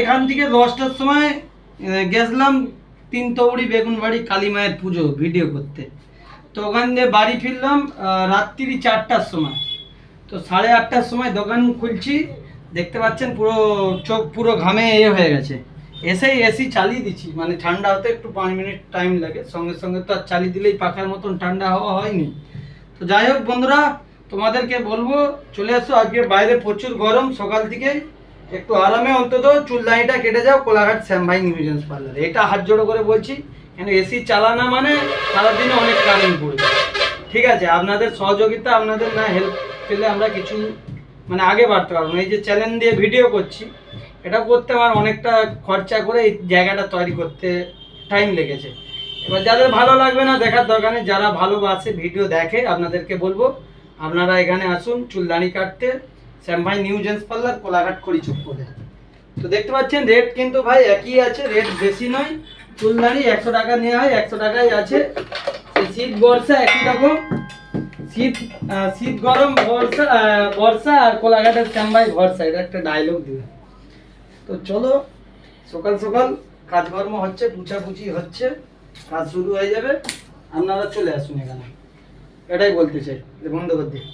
এখান থেকে 10টার সময় গেছিলাম তিনতৌড়ি বেগুনবাড়ি কালী মায়ের পুজো ভিডিও করতে। তো ওখান দিয়ে বাড়ি ফিরলাম রাত্রি 4টার সময়। তো 8:30টার সময় দোকান খুলছি, দেখতে পাচ্ছেন পুরো চোখ পুরো ঘামে হয়ে গেছে। এসেই এসি চালিয়ে দিচ্ছি, মানে ঠান্ডা হতে একটু 5 মিনিট টাইম লাগে, সঙ্গে সঙ্গে তো আর চালিয়ে দিলেই পাখার মতন ঠান্ডা হাওয়া হয়নি। তো যাই হোক বন্ধুরা, তোমাদেরকে বলবো চলে আসো, আজকে বাইরে প্রচুর গরম, সকাল থেকে একটু আরামে অন্তত চুলদানিটা কেটে যাও কোলাঘাট শ্যামভাই নিউ জেন্স পার্লারে। এটা হাত জোড়ো করে বলছি, কেন এসি চালানো মানে সারাদিনে অনেক কারেন্ট পড়বে। ঠিক আছে, আপনাদের সহযোগিতা, আপনাদের না হেল্প পেলে আমরা কিছু মানে আগে বাড়তে পারবো না। এই যে চ্যানেল দিয়ে ভিডিও করছি, এটা করতে আমার অনেকটা খরচা করে এই জায়গাটা তৈরি করতে টাইম লেগেছে। এবার যাদের ভালো লাগবে না দেখার দরকার নেই, যারা ভালোবাসে ভিডিও দেখে আপনাদেরকে বলবো আপনারা এখানে আসুন চুলদানি কাটতে, শ্যামভাই নিউ জেন্স পার্লার, কোলাঘাট করিচুপ করে। তো দেখতে পাচ্ছেন রেট কিন্তু ভাই একই আছে, রেট বেশি নয়। চুলদানি 100 টাকা নেওয়া হয়, 100 টাকাই আছে। শীত বর্ষা একই রকম, শীত গরম বর্ষা আর কোলাঘাটের শ্যামভাই ভরসা, এটা একটা ডায়লগ দিবে। তো চলো, সকাল সকাল কাজকর্ম হচ্ছে, পুছাপুছি হচ্ছে, কাজ শুরু হয়ে যাবে, আপনারা চলে আসুন এখানে, এটাই বলতে চাই। বন্ধ করে দিই।